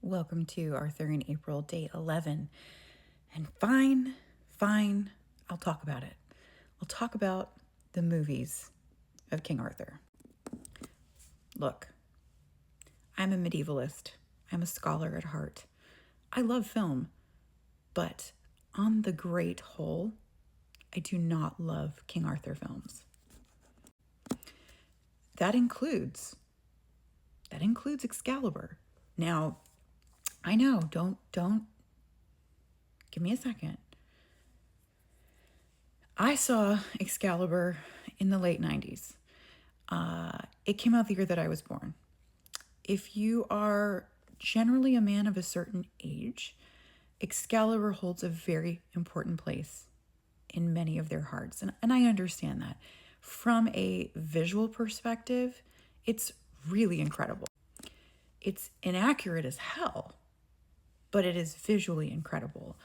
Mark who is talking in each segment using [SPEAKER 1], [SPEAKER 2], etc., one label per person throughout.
[SPEAKER 1] Welcome to Arthurian April, day 11. And fine, I'll talk about it. I'll talk about the movies of King Arthur. Look, I'm a medievalist. I'm a scholar at heart. I love film, but on the great whole, I do not love King Arthur films. That includes Excalibur. Now, I know, don't give me a second. I saw Excalibur in the late 90s. It came out the year that I was born. If you are generally a man of a certain age, Excalibur holds a very important place in many of their hearts. And I understand that. From a visual perspective, it's really incredible. It's inaccurate as hell, but it is visually incredible.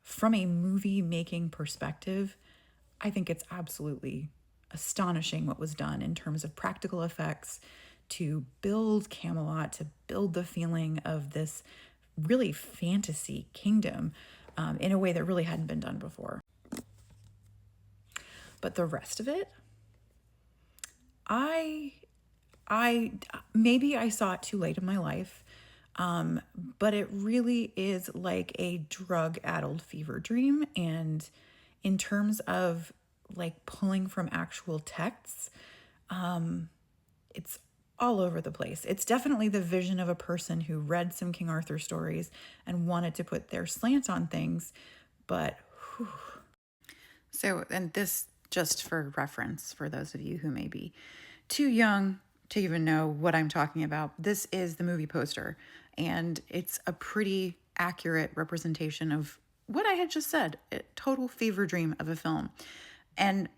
[SPEAKER 1] From a movie making perspective, I think it's absolutely astonishing what was done in terms of practical effects to build Camelot, to build the feeling of this really fantasy kingdom in a way that really hadn't been done before. But the rest of it, I maybe I saw it too late in my life, but it really is like a drug-addled fever dream. And in terms of like pulling from actual texts, it's all over the place. It's definitely the vision of a person who read some King Arthur stories and wanted to put their slant on things, but whew. So, and this just for reference for those of you who may be too young to even know what I'm talking about, this is the movie poster, and it's a pretty accurate representation of what I had just said, a total fever dream of a film. And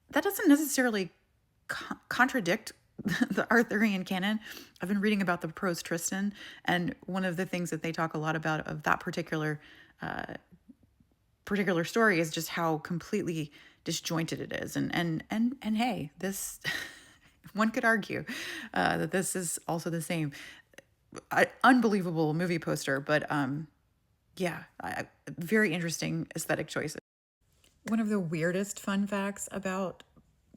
[SPEAKER 1] that doesn't necessarily contradict the Arthurian canon. I've been reading about the prose Tristan, and one of the things that they talk a lot about of that particular story is just how completely disjointed it is. And hey, this one could argue that this is also the same unbelievable movie poster, but very interesting aesthetic choices. One of the weirdest fun facts about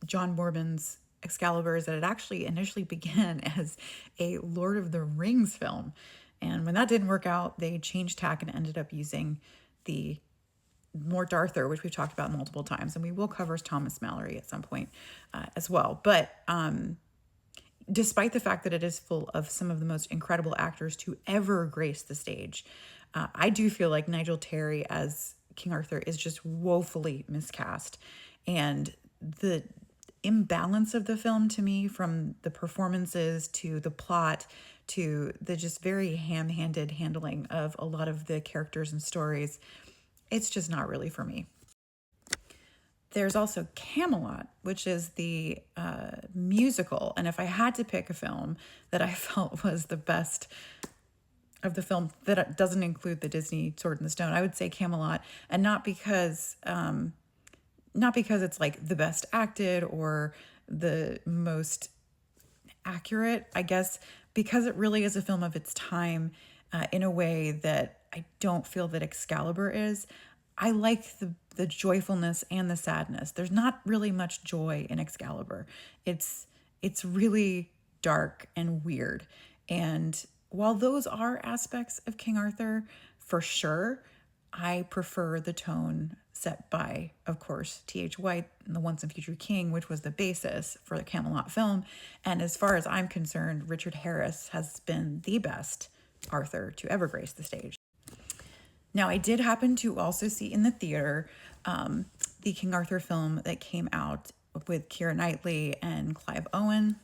[SPEAKER 1] John Boorman's Excalibur is that it actually initially began as a Lord of the Rings film. And when that didn't work out, they changed tack and ended up using the Mort Arthur, which we've talked about multiple times. And we will cover Thomas Mallory at some point as well. But despite the fact that it is full of some of the most incredible actors to ever grace the stage, I do feel like Nigel Terry as King Arthur is just woefully miscast. And the imbalance of the film to me, from the performances to the plot to the just very ham-handed handling of a lot of the characters and stories, it's just not really for me. There's also Camelot, which is the musical. And if I had to pick a film that I felt was the best of the film that doesn't include the Disney Sword in the Stone, I would say Camelot. And not because it's like the best acted or the most accurate, I guess, because it really is a film of its time in a way that I don't feel that Excalibur is. I like the joyfulness and the sadness. There's not really much joy in Excalibur. It's really dark and weird. And while those are aspects of King Arthur, for sure, I prefer the tone set by, of course, T.H. White and The Once and Future King, which was the basis for the Camelot film. And as far as I'm concerned, Richard Harris has been the best Arthur to ever grace the stage. Now, I did happen to also see in the theater the King Arthur film that came out with Keira Knightley and Clive Owen.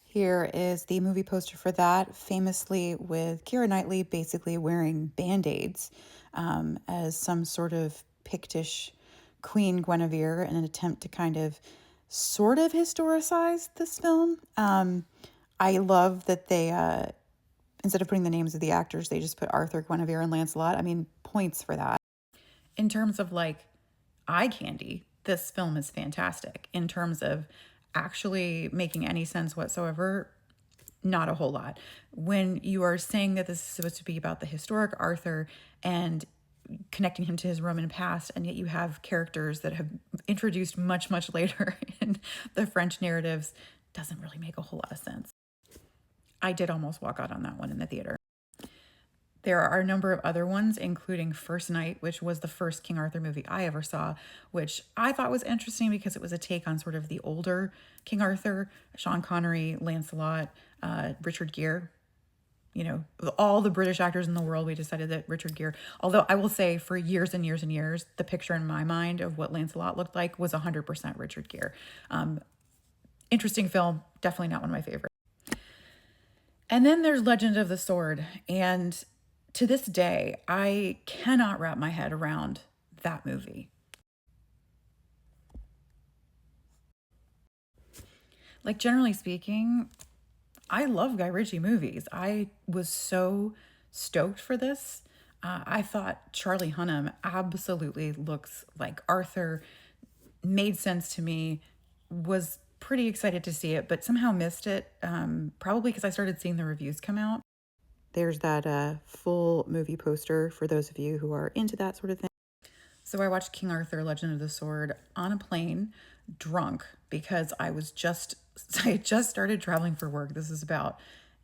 [SPEAKER 1] Here is the movie poster for that, famously with Keira Knightley basically wearing Band-Aids as some sort of Pictish Queen Guinevere in an attempt to kind of sort of historicize this film. I love that they, instead of putting the names of the actors, they just put Arthur, Guinevere, and Lancelot. I mean, points for that. In terms of like eye candy, this film is fantastic. In terms of actually making any sense whatsoever, Not a whole lot. When you are saying that this is supposed to be about the historic Arthur and connecting him to his Roman past, and yet you have characters that have introduced much, much later in the French narratives, doesn't really make a whole lot of sense. I did almost walk out on that one in the theater. There are a number of other ones, including First Night, which was the first King Arthur movie I ever saw, which I thought was interesting because it was a take on sort of the older King Arthur, Sean Connery, Lancelot, Richard Gere. You know, all the British actors in the world, we decided that Richard Gere, although I will say for years and years and years, the picture in my mind of what Lancelot looked like was 100% Richard Gere. Interesting film, definitely not one of my favorites. And then there's Legend of the Sword. And to this day, I cannot wrap my head around that movie. Like, generally speaking, I love Guy Ritchie movies. I was so stoked for this. I thought Charlie Hunnam absolutely looks like Arthur, made sense to me, was pretty excited to see it, but somehow missed it, probably because I started seeing the reviews come out. There's that full movie poster for those of you who are into that sort of thing. So I watched King Arthur, Legend of the Sword on a plane, drunk, because I had just started traveling for work. This is about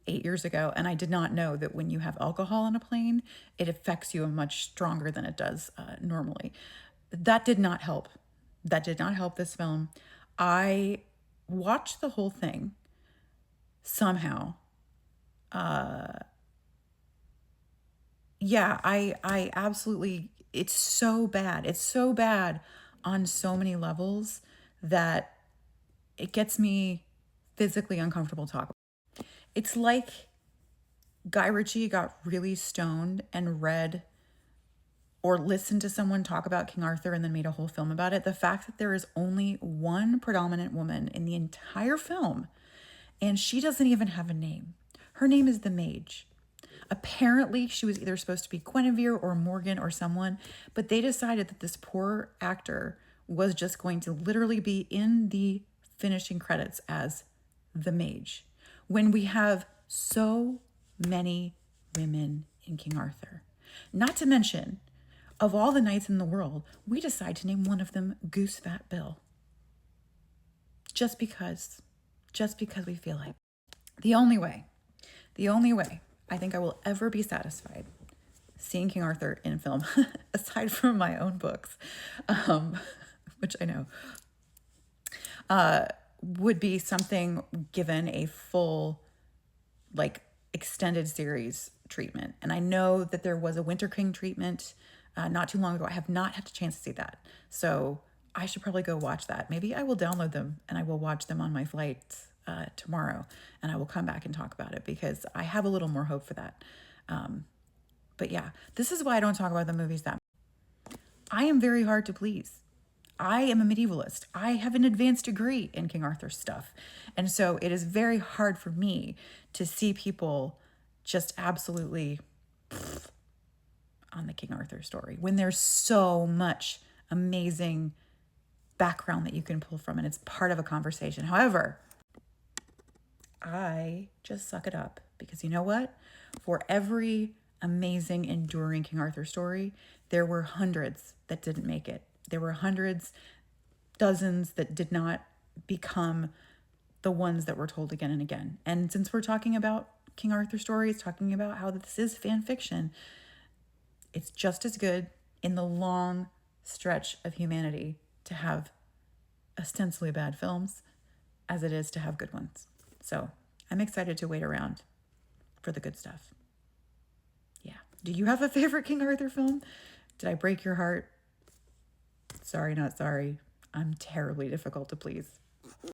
[SPEAKER 1] 8 years ago, and I did not know that when you have alcohol on a plane, it affects you much stronger than it does normally. That did not help. That did not help this film. I watched the whole thing somehow. Yeah, I absolutely, it's so bad. It's so bad on so many levels that it gets me physically uncomfortable talking. It's like Guy Ritchie got really stoned and read or listened to someone talk about King Arthur and then made a whole film about it. The fact that there is only one predominant woman in the entire film, and she doesn't even have a name. Her name is the Mage. Apparently, she was either supposed to be Guinevere or Morgan or someone, but they decided that this poor actor was just going to literally be in the finishing credits as the Mage. When we have so many women in King Arthur. Not to mention, of all the knights in the world, we decide to name one of them Goose Fat Bill. Just because we feel like. The only way I think I will ever be satisfied seeing King Arthur in film, aside from my own books, which I know, would be something given a full, like, extended series treatment. And I know that there was a Winter King treatment not too long ago. I have not had a chance to see that. So I should probably go watch that. Maybe I will download them and I will watch them on my flight tomorrow, and I will come back and talk about it because I have a little more hope for that. But yeah, this is why I don't talk about the movies that much. I am very hard to please. I am a medievalist. I have an advanced degree in King Arthur stuff. And so it is very hard for me to see people just absolutely on the King Arthur story when there's so much amazing background that you can pull from and it's part of a conversation. However, I just suck it up because you know what? For every amazing, enduring King Arthur story, there were hundreds that didn't make it. There were hundreds, dozens that did not become the ones that were told again and again. And since we're talking about King Arthur stories, talking about how this is fan fiction, it's just as good in the long stretch of humanity to have ostensibly bad films as it is to have good ones. So I'm excited to wait around for the good stuff. Yeah. Do you have a favorite King Arthur film? Did I break your heart? Sorry, not sorry. I'm terribly difficult to please.